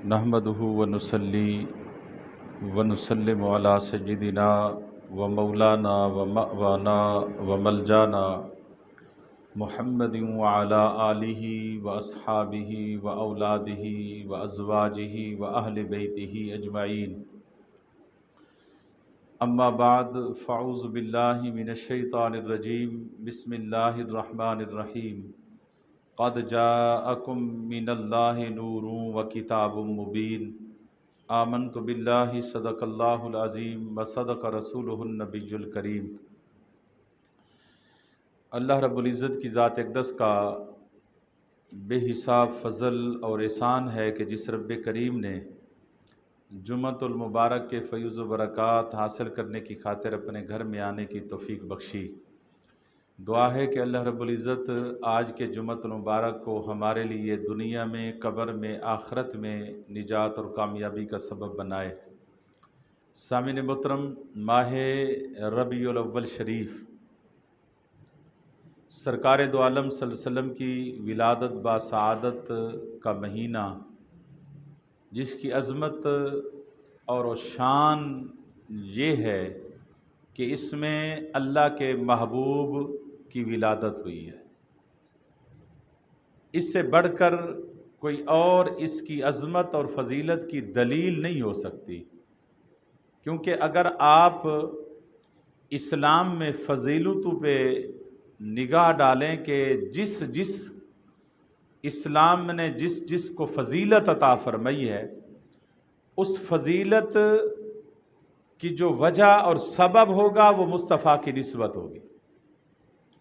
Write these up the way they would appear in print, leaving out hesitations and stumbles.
نحمدہ ونصلی ونسلم علی سیدنا و مولانا و مأوانا و ملجانا محمد وعلی آلہ و اصحابہ و اولادہ و ازواجہ و اہل بیتہ اجمعین، اما بعد فاعوذ باللہ من الشیطان الرجیم، بسم اللہ الرحمن الرحیم۔ قد جاءکم من اللہ نور و کتاب مبین، آمنت باللہ صدق اللہ العظیم و صدق رسولہ النبی الکریم۔ اللہ رب العزت کی ذات اقدس کا بے حساب فضل اور احسان ہے کہ جس رب کریم نے جمعۃ المبارک کے فیض و برکات حاصل کرنے کی خاطر اپنے گھر میں آنے کی توفیق بخشی۔ دعا ہے کہ اللہ رب العزت آج کے جمعۃ المبارک کو ہمارے لیے دنیا میں، قبر میں، آخرت میں نجات اور کامیابی کا سبب بنائے۔ سامعین محترم، ماہ ربیع الاول شریف سرکار دو عالم صلی اللہ علیہ وسلم کی ولادت با سعادت کا مہینہ، جس کی عظمت اور شان یہ ہے کہ اس میں اللہ کے محبوب کی ولادت ہوئی ہے۔ اس سے بڑھ کر کوئی اور اس کی عظمت اور فضیلت کی دلیل نہیں ہو سکتی، کیونکہ اگر آپ اسلام میں فضیلتوں پہ نگاہ ڈالیں کہ جس اسلام نے جس کو فضیلت عطا فرمائی ہے، اس فضیلت کی جو وجہ اور سبب ہوگا وہ مصطفیٰ کی نسبت ہوگی۔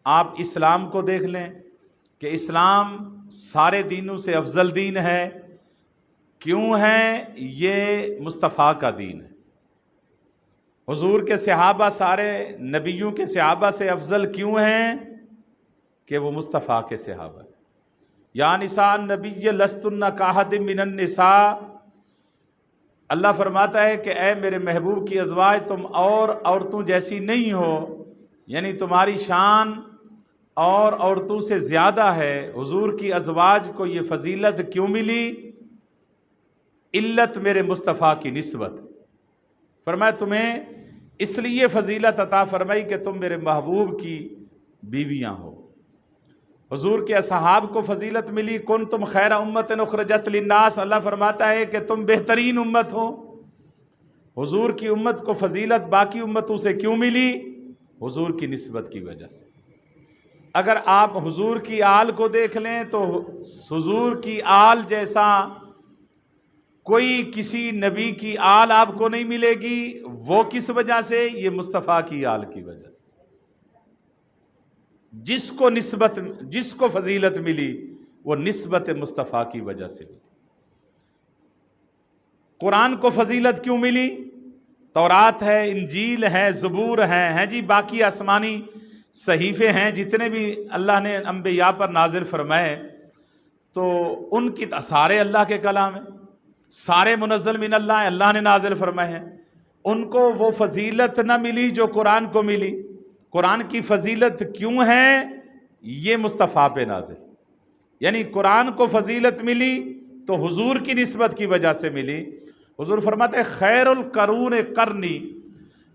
آپ اسلام کو دیکھ لیں کہ اسلام سارے دینوں سے افضل دین ہے۔ کیوں ہے؟ یہ مصطفیٰ کا دین ہے۔ حضور کے صحابہ سارے نبیوں کے صحابہ سے افضل کیوں ہیں؟ کہ وہ مصطفیٰ کے صحابہ ہیں۔ یا نساء النبی لستن کاحد من النساء، اللہ فرماتا ہے کہ اے میرے محبوب کی ازواج، تم اور عورتوں جیسی نہیں ہو، یعنی تمہاری شان اور عورتوں سے زیادہ ہے۔ حضور کی ازواج کو یہ فضیلت کیوں ملی؟ علت میرے مصطفیٰ کی نسبت۔ فرمایا تمہیں اس لیے فضیلت عطا فرمائی کہ تم میرے محبوب کی بیویاں ہو۔ حضور کے اصحاب کو فضیلت ملی، کنتم خیر امت اخرجت للناس، اللہ فرماتا ہے کہ تم بہترین امت ہو۔ حضور کی امت کو فضیلت باقی امتوں سے کیوں ملی؟ حضور کی نسبت کی وجہ سے۔ اگر آپ حضور کی آل کو دیکھ لیں تو حضور کی آل جیسا کوئی کسی نبی کی آل آپ کو نہیں ملے گی۔ وہ کس وجہ سے؟ یہ مصطفیٰ کی آل کی وجہ سے۔ جس کو فضیلت ملی وہ نسبت مصطفیٰ کی وجہ سے ملی۔ قرآن کو فضیلت کیوں ملی؟ تورات ہے، انجیل ہے، زبور ہیں جی، باقی آسمانی صحیفے ہیں جتنے بھی اللہ نے انبیاء پر نازل فرمائے، تو ان کی سارے اللہ کے کلام ہیں، سارے منزل من اللہ ہیں، اللہ نے نازل فرمائے ہیں۔ ان کو وہ فضیلت نہ ملی جو قرآن کو ملی۔ قرآن کی فضیلت کیوں ہے؟ یہ مصطفیٰ پہ نازل، یعنی قرآن کو فضیلت ملی تو حضور کی نسبت کی وجہ سے ملی۔ حضور فرماتے ہیں خیر القرون قرنی،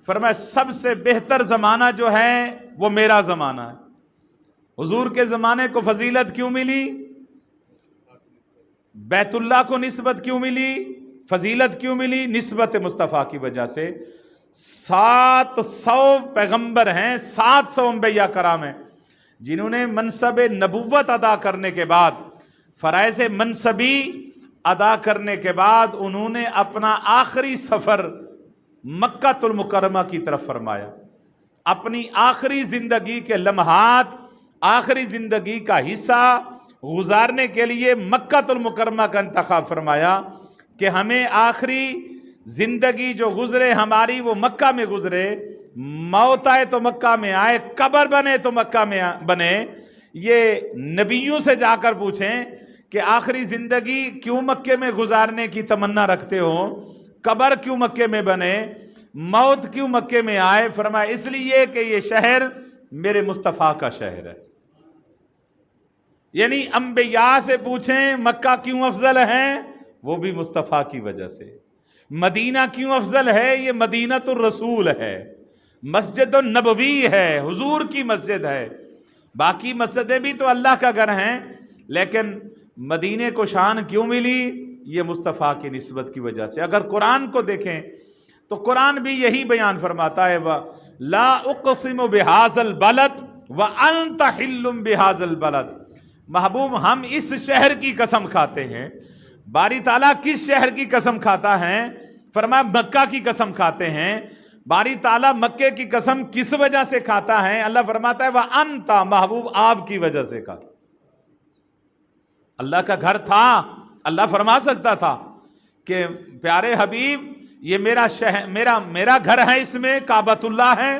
فرمایا سب سے بہتر زمانہ جو ہے وہ میرا زمانہ ہے۔ حضور کے زمانے کو فضیلت کیوں ملی؟ بیت اللہ کو نسبت کیوں ملی؟ فضیلت کیوں ملی؟ نسبت مصطفیٰ کی وجہ سے۔ 700 پیغمبر ہیں، 700 انبیاء کرام ہیں، جنہوں نے منصب نبوت ادا کرنے کے بعد، فرائض منصبی ادا کرنے کے بعد، انہوں نے اپنا آخری سفر مکہ المکرمہ کی طرف فرمایا۔ اپنی آخری زندگی کے لمحات، آخری زندگی کا حصہ گزارنے کے لیے مکہ المکرمہ کا انتخاب فرمایا کہ ہمیں آخری زندگی جو گزرے ہماری وہ مکہ میں گزرے، موت آئے تو مکہ میں آئے، قبر بنے تو مکہ میں بنے۔ یہ نبیوں سے جا کر پوچھیں کہ آخری زندگی کیوں مکے میں گزارنے کی تمنا رکھتے ہو، قبر کیوں مکے میں بنے، موت کیوں مکے میں آئے؟ فرمایا اس لیے کہ یہ شہر میرے مصطفیٰ کا شہر ہے۔ یعنی انبیاء سے پوچھیں مکہ کیوں افضل ہے، وہ بھی مصطفیٰ کی وجہ سے۔ مدینہ کیوں افضل ہے؟ یہ مدینہ الرسول ہے، مسجد النبوی ہے، حضور کی مسجد ہے۔ باقی مسجدیں بھی تو اللہ کا گھر ہیں، لیکن مدینے کو شان کیوں ملی؟ یہ مصطفیٰ کی نسبت کی وجہ سے۔ اگر قرآن کو دیکھیں تو قرآن بھی یہی بیان فرماتا ہے، لا اقسم بہذا البلد وانت حل بہذا البلد۔ محبوب ہم اس شہر کی قسم کھاتے ہیں۔ باری تعالیٰ کس شہر کی قسم کھاتا ہے؟ فرمایا مکہ کی قسم کھاتے ہیں۔ باری تعالیٰ مکے کی قسم کس وجہ سے کھاتا ہے؟ اللہ فرماتا ہے وانت، محبوب آپ کی وجہ سے کھاتا۔ اللہ کا گھر تھا، اللہ فرما سکتا تھا کہ پیارے حبیب یہ میرا شہر، میرا گھر ہے، اس میں کعبۃ اللہ ہے،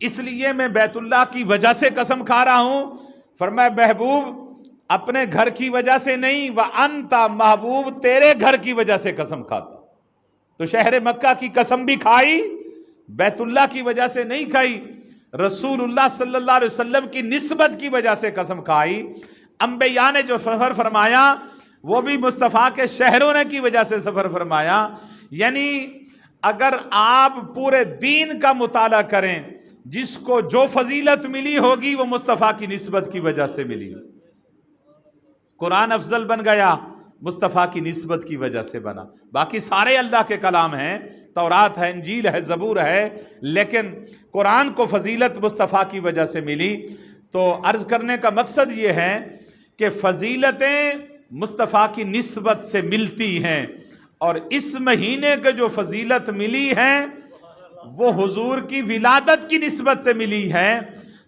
اس لیے میں بیت اللہ کی وجہ سے قسم کھا رہا ہوں۔ فرمایا محبوب اپنے گھر کی وجہ سے نہیں، وَأَنْتَ، محبوب تیرے گھر کی وجہ سے قسم کھاتا۔ تو شہر مکہ کی قسم بھی کھائی، بیت اللہ کی وجہ سے نہیں کھائی، رسول اللہ صلی اللہ علیہ وسلم کی نسبت کی وجہ سے قسم کھائی۔ انبیاء نے جو سفر فرمایا وہ بھی مصطفیٰ کے شہروں نے کی وجہ سے سفر فرمایا۔ یعنی اگر آپ پورے دین کا مطالعہ کریں، جس کو جو فضیلت ملی ہوگی وہ مصطفیٰ کی نسبت کی وجہ سے ملی۔ قرآن افضل بن گیا، مصطفیٰ کی نسبت کی وجہ سے بنا۔ باقی سارے اللہ کے کلام ہیں، تورات ہے، انجیل ہے، زبور ہے، لیکن قرآن کو فضیلت مصطفیٰ کی وجہ سے ملی۔ تو عرض کرنے کا مقصد یہ ہے کہ فضیلتیں مصطفیٰ کی نسبت سے ملتی ہیں، اور اس مہینے کے جو فضیلت ملی ہے وہ حضور کی ولادت کی نسبت سے ملی ہے۔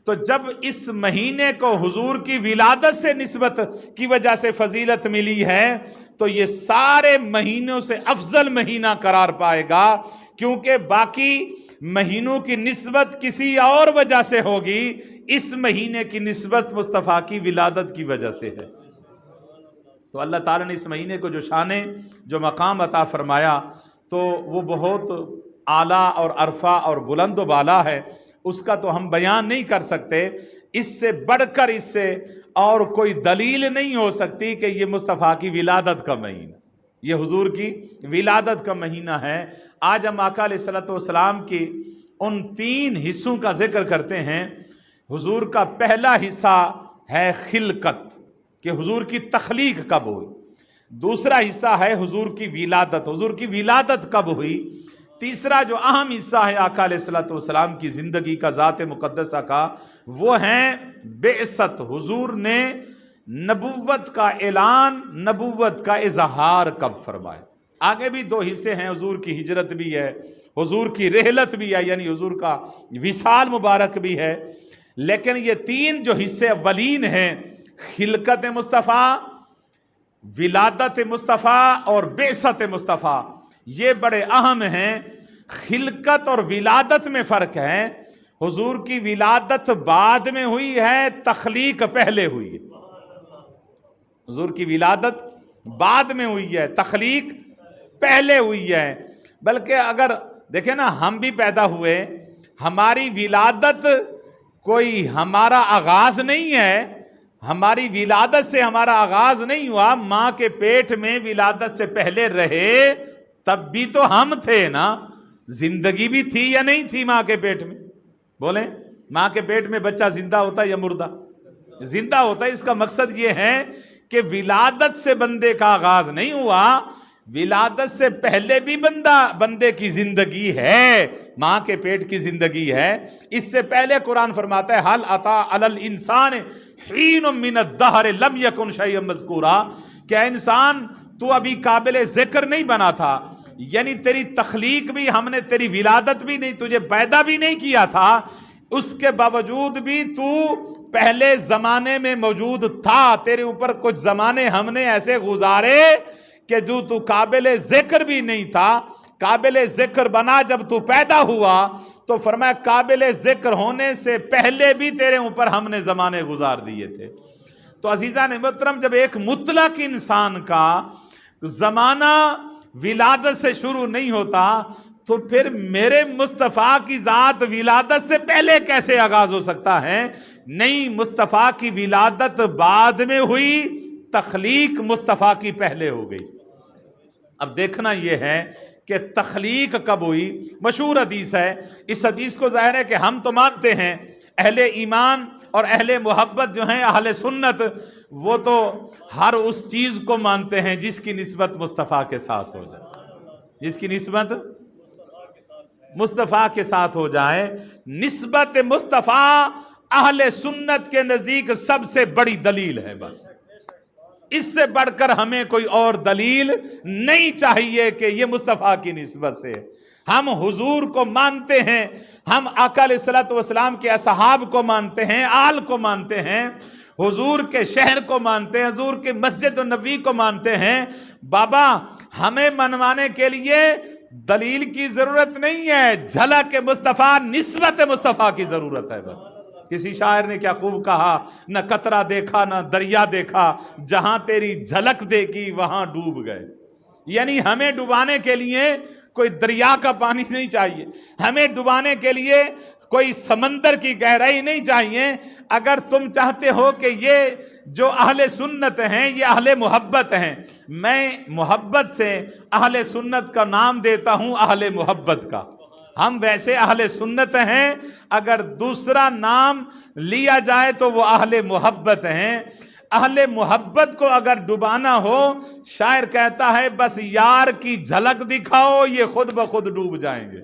تو جب اس مہینے کو حضور کی ولادت سے نسبت کی وجہ سے فضیلت ملی ہے تو یہ سارے مہینوں سے افضل مہینہ قرار پائے گا، کیونکہ باقی مہینوں کی نسبت کسی اور وجہ سے ہوگی، اس مہینے کی نسبت مصطفیٰ کی ولادت کی وجہ سے ہے۔ تو اللہ تعالیٰ نے اس مہینے کو جو شانے، جو مقام عطا فرمایا تو وہ بہت اعلیٰ اور عرفہ اور بلند و بالا ہے، اس کا تو ہم بیان نہیں کر سکتے۔ اس سے بڑھ کر اس سے اور کوئی دلیل نہیں ہو سکتی کہ یہ مصطفیٰ کی ولادت کا مہینہ، یہ حضور کی ولادت کا مہینہ ہے۔ آج ہم آقا علیہ الصلوۃ والسلام کی ان 3 حصوں کا ذکر کرتے ہیں۔ حضور کا پہلا حصہ ہے خلقت، کہ حضور کی تخلیق کب ہوئی۔ دوسرا حصہ ہے حضور کی ولادت، حضور کی ولادت کب ہوئی۔ تیسرا جو اہم حصہ ہے آقا علیہ الصلوۃ والسلام کی زندگی کا، ذات مقدسہ کا، وہ ہے بعثت، حضور نے نبوت کا اعلان، نبوت کا اظہار کب فرمایا۔ آگے بھی 2 حصے ہیں، حضور کی ہجرت بھی ہے، حضور کی رحلت بھی ہے، یعنی حضور کا وصال مبارک بھی ہے، لیکن یہ 3 جو حصے اولین ہیں، خلقت مصطفیٰ، ولادت مصطفیٰ اور بعثت مصطفیٰ، یہ بڑے اہم ہیں۔ خلقت اور ولادت میں فرق ہے، حضور کی ولادت بعد میں ہوئی ہے، تخلیق پہلے ہوئی ہے۔ حضور کی ولادت بعد میں ہوئی ہے، تخلیق پہلے ہوئی ہے۔ بلکہ اگر دیکھیں نا، ہم بھی پیدا ہوئے، ہماری ولادت کوئی ہمارا آغاز نہیں ہے، ہماری ولادت سے ہمارا آغاز نہیں ہوا، ماں کے پیٹ میں ولادت سے پہلے رہے تب بھی تو ہم تھے نا، زندگی بھی تھی یا نہیں تھی ماں کے پیٹ میں؟ بولیں، ماں کے پیٹ میں بچہ زندہ ہوتا ہے یا مردہ؟ زندہ ہوتا ہے۔ اس کا مقصد یہ ہے کہ ولادت سے بندے کا آغاز نہیں ہوا، ولادت سے پہلے بھی بندے کی زندگی ہے، ماں کے پیٹ کی زندگی ہے۔ اس سے پہلے قرآن فرماتا ہے حل اتی علی الانسان حین من الدہر لم یکن شیئا مذکورا، کہ انسان تو ابھی قابل ذکر نہیں بنا تھا، یعنی تیری تخلیق بھی ہم نے، تیری ولادت بھی نہیں، تجھے پیدا بھی نہیں کیا تھا، اس کے باوجود بھی تو پہلے زمانے میں موجود تھا، تیرے اوپر کچھ زمانے ہم نے ایسے گزارے کہ جو تو قابل ذکر بھی نہیں تھا، قابل ذکر بنا جب تو پیدا ہوا، تو فرمایا قابل ذکر ہونے سے پہلے بھی تیرے اوپر ہم نے زمانے گزار دیے تھے۔ تو عزیزان محترم، جب ایک مطلق انسان کا زمانہ ولادت سے شروع نہیں ہوتا تو پھر میرے مصطفیٰ کی ذات ولادت سے پہلے کیسے آغاز ہو سکتا ہے؟ نہیں، مصطفیٰ کی ولادت بعد میں ہوئی، تخلیق مصطفیٰ کی پہلے ہو گئی۔ اب دیکھنا یہ ہے کہ تخلیق کب ہوئی. مشہور حدیث ہے, اس حدیث کو ظاہر ہے کہ ہم تو مانتے ہیں, اہل ایمان اور اہل محبت جو ہیں, اہل سنت, وہ تو ہر اس چیز کو مانتے ہیں جس کی نسبت مصطفیٰ کے ساتھ ہو جائے, جس کی نسبت مصطفیٰ کے ساتھ ہو جائے. نسبت مصطفیٰ اہل سنت کے نزدیک سب سے بڑی دلیل ہے. بس اس سے بڑھ کر ہمیں کوئی اور دلیل نہیں چاہیے کہ یہ مصطفیٰ کی نسبت سے. ہم حضور کو مانتے ہیں, ہم آقا علیہ الصلوۃ والسلام کے اصحاب کو مانتے ہیں, آل کو مانتے ہیں, حضور کے شہر کو مانتے ہیں, حضور کے مسجد النبی کو مانتے ہیں. بابا ہمیں منوانے کے لیے دلیل کی ضرورت نہیں ہے, جھلک مصطفیٰ, نسبت مصطفیٰ کی ضرورت ہے. بس کسی شاعر نے کیا خوب کہا, نہ قطرہ دیکھا نہ دریا دیکھا, جہاں تیری جھلک دیکھی وہاں ڈوب گئے. یعنی ہمیں ڈبانے کے لیے کوئی دریا کا پانی نہیں چاہیے, ہمیں ڈبانے کے لیے کوئی سمندر کی گہرائی نہیں چاہیے. اگر تم چاہتے ہو کہ یہ جو اہل سنت ہیں یہ اہل محبت ہیں, میں محبت سے اہل سنت کا نام دیتا ہوں اہل محبت کا. ہم ویسے اہل سنت ہیں, اگر دوسرا نام لیا جائے تو وہ اہل محبت ہیں. اہل محبت کو اگر ڈبانا ہو, شاعر کہتا ہے بس یار کی جھلک دکھاؤ یہ خود بخود ڈوب جائیں گے.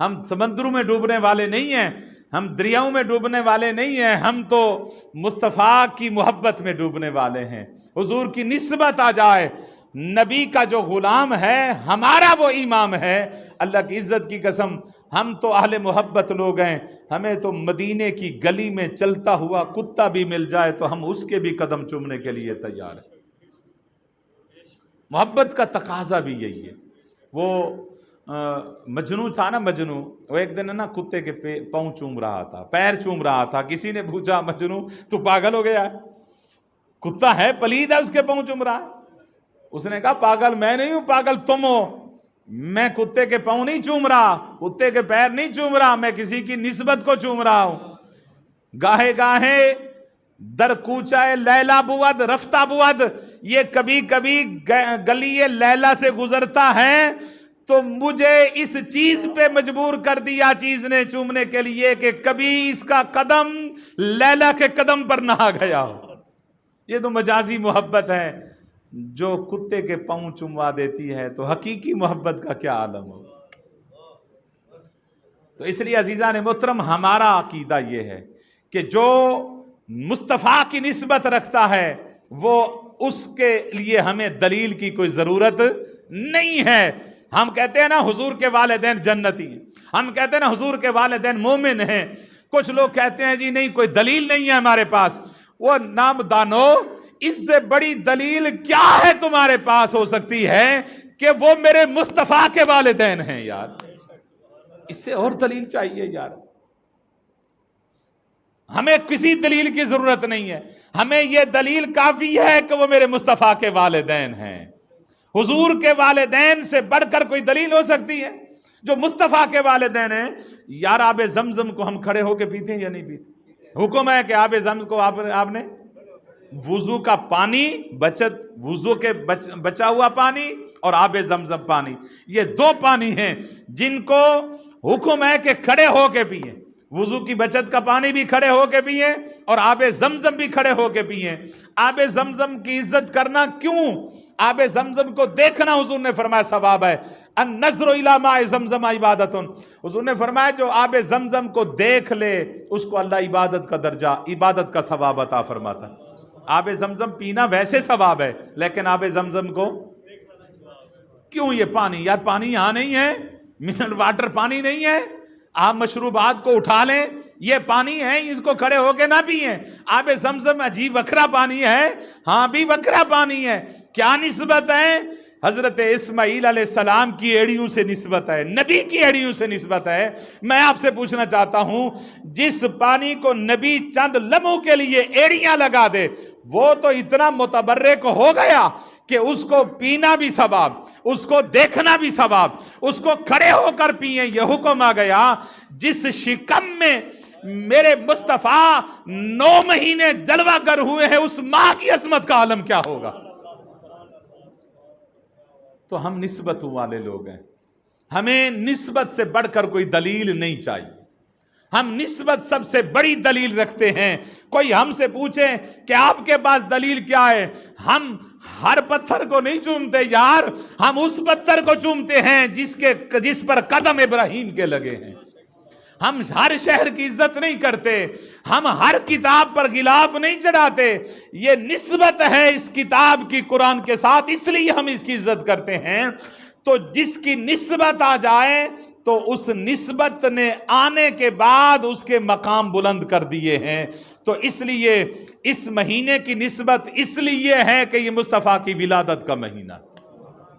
ہم سمندروں میں ڈوبنے والے نہیں ہیں, ہم دریاؤں میں ڈوبنے والے نہیں ہیں, ہم تو مصطفیٰ کی محبت میں ڈوبنے والے ہیں. حضور کی نسبت آ جائے, نبی کا جو غلام ہے ہمارا وہ امام ہے. اللہ کی عزت کی قسم, ہم تو اہل محبت لوگ ہیں, ہمیں تو مدینے کی گلی میں چلتا ہوا کتا بھی مل جائے تو ہم اس کے بھی قدم چومنے کے لیے تیار ہیں. محبت کا تقاضا بھی یہی ہے. وہ مجنو تھا نا, مجنو, وہ ایک دن نا کتے کے پاؤں چوم رہا تھا, پیر چوم رہا تھا. کسی نے پوچھا مجنو تو پاگل ہو گیا, کتا ہے پلید ہے اس کے پاؤں چوم رہا. اس نے کہا پاگل میں نہیں ہوں, پاگل تم ہو. میں کتے کے پاؤں نہیں چوم رہا, کتے کے پیر نہیں چوم رہا, میں کسی کی نسبت کو چوم رہا ہوں. گاہے گاہے در کوچہ لیلا بود رفتہ بود, یہ کبھی کبھی گلی لیلا سے گزرتا ہے تو مجھے اس چیز پہ مجبور کر دیا چیز نے چومنے کے لیے کہ کبھی اس کا قدم لیلا کے قدم پر نہ گیا ہو. یہ تو مجازی محبت ہے جو کتے کے پاؤں چموا دیتی ہے, تو حقیقی محبت کا کیا عالم ہو. تو اس لیے عزیزان محترم, ہمارا عقیدہ یہ ہے کہ جو مصطفیٰ کی نسبت رکھتا ہے وہ اس کے لیے ہمیں دلیل کی کوئی ضرورت نہیں ہے. ہم کہتے ہیں نا حضور کے والدین جنتی ہیں, ہم کہتے ہیں نا حضور کے والدین مومن ہیں. کچھ لوگ کہتے ہیں جی نہیں کوئی دلیل نہیں ہے ہمارے پاس. وہ نامدانو, اس سے بڑی دلیل کیا ہے تمہارے پاس ہو سکتی ہے کہ وہ میرے مصطفیٰ کے والدین ہیں. یار اس سے اور دلیل چاہیے یار, ہمیں کسی دلیل کی ضرورت نہیں ہے. ہمیں یہ دلیل کافی ہے کہ وہ میرے مصطفیٰ کے والدین ہیں. حضور کے والدین سے بڑھ کر کوئی دلیل ہو سکتی ہے؟ جو مصطفیٰ کے والدین ہیں. یار آب زمزم کو ہم کھڑے ہو کے پیتے ہیں یا نہیں پیتے؟ حکم ہے کہ آب زمزم کو آپ نے وضو کا پانی, وضو کے بچا ہوا پانی اور آب زمزم پانی, یہ دو پانی ہیں جن کو حکم ہے کہ کھڑے ہو کے پیئیں. وضو کی بچت کا پانی بھی کھڑے ہو کے پیئیں اور آب زمزم بھی کھڑے ہو کے پیئیں. آب زمزم کی عزت کرنا کیوں؟ آب زمزم کو دیکھنا حضور نے فرمایا ثواب ہے. النظر الی ماء زمزم عبادت, حضور نے فرمایا جو آب زمزم کو دیکھ لے اس کو اللہ عبادت کا درجہ, عبادت کا ثواب عطا فرماتا. آب زمزم پینا ویسے ثواب ہے, لیکن آب زمزم کو کیوں؟ یہ پانی, یار پانی یہاں نہیں ہے, منرل واٹر پانی نہیں ہے. آپ مشروبات کو اٹھا لیں, یہ پانی ہے, اس کو کھڑے ہو کے نہ پیئیں. آب زمزم عجیب وکھرا پانی ہے, ہاں بھی وکھرا پانی ہے. کیا نسبت ہے؟ حضرت اسماعیل علیہ السلام کی ایڑیوں سے نسبت ہے, نبی کی ایڑیوں سے نسبت ہے. میں آپ سے پوچھنا چاہتا ہوں, جس پانی کو نبی چند لمحوں کے لیے ایڑیاں لگا دے وہ تو اتنا متبرک ہو گیا کہ اس کو پینا بھی ثواب, اس کو دیکھنا بھی ثواب, اس کو کھڑے ہو کر پیئیں یہ حکم آ گیا. جس شکم میں میرے مصطفیٰ 9 مہینے جلوہ گر ہوئے ہیں اس ماں کی عظمت کا عالم کیا ہوگا. تو ہم نسبتوں والے لوگ ہیں، ہمیں نسبت سے بڑھ کر کوئی دلیل نہیں چاہیے، ہم نسبت سب سے بڑی دلیل رکھتے ہیں۔ کوئی ہم سے پوچھے کہ آپ کے پاس دلیل کیا ہے، ہم ہر پتھر کو نہیں چومتے یار، ہم اس پتھر کو چومتے ہیں جس پر قدم ابراہیم کے لگے ہیں۔ ہم ہر شہر کی عزت نہیں کرتے، ہم ہر کتاب پر غلاف نہیں چڑھاتے، یہ نسبت ہے اس کتاب کی قرآن کے ساتھ، اس لیے ہم اس کی عزت کرتے ہیں۔ تو جس کی نسبت آ جائے تو اس نسبت نے آنے کے بعد اس کے مقام بلند کر دیے ہیں۔ تو اس لیے اس مہینے کی نسبت اس لیے ہے کہ یہ مصطفیٰ کی ولادت کا مہینہ،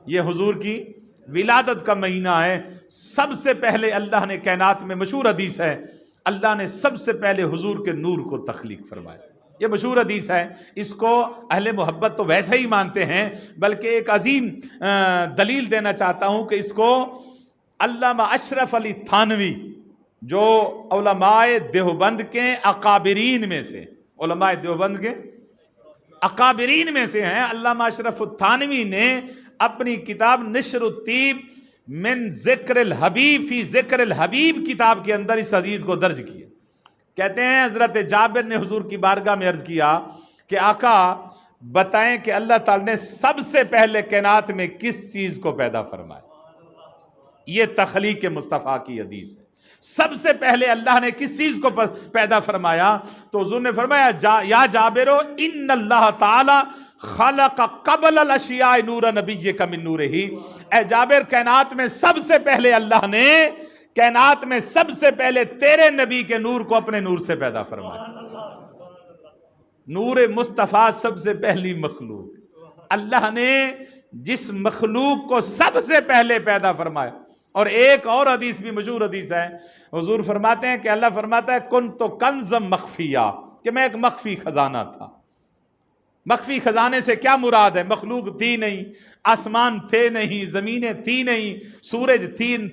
یہ حضور کی ولادت کا مہینہ ہے۔ سب سے پہلے اللہ نے کائنات میں، مشہور حدیث ہے، اللہ نے سب سے پہلے حضور کے نور کو تخلیق فرمایا، یہ مشہور حدیث ہے۔ اس کو اہل محبت تو ویسے ہی مانتے ہیں، بلکہ ایک عظیم دلیل دینا چاہتا ہوں کہ اس کو علامہ اشرف علی تھانوی، جو علماء دیوبند کے اکابرین میں سے، علماء دیوبند کے اکابرین میں سے ہیں، علامہ اشرف التھانوی نے اپنی کتاب نشر الطیب من ذکر الحبیب فی ذکر الحبیب کتاب کے اندر اس حدیث کو درج کیا۔ کہتے ہیں حضرت جابر نے حضور کی بارگاہ میں عرض کیا کہ آقا بتائیں کہ اللہ تعالی نے سب سے پہلے کائنات میں کس چیز کو پیدا فرمایا؟ یہ تخلیق مصطفیٰ کی حدیث ہے۔ سب سے پہلے اللہ نے کس چیز کو پیدا فرمایا؟ تو حضور نے فرمایا یا جابرو ان اللہ تعالی خلق قبل الاشیاء نور نبیک من نورہ، اے جابر کائنات میں سب سے پہلے اللہ نے، کائنات میں سب سے پہلے تیرے نبی کے نور کو اپنے نور سے پیدا فرمایا۔ نور مصطفیٰ سب سے پہلی مخلوق، اللہ نے جس مخلوق کو سب سے پہلے پیدا فرمایا۔ اور ایک اور حدیث بھی مشہور حدیث ہے، حضور فرماتے ہیں کہ اللہ فرماتا ہے کنت کنزا مخفیہ، کہ میں ایک مخفی خزانہ تھا۔ مخفی خزانے سے کیا مراد ہے؟ مخلوق تھی نہیں، آسمان تھے نہیں، زمینیں تھی نہیں، سورج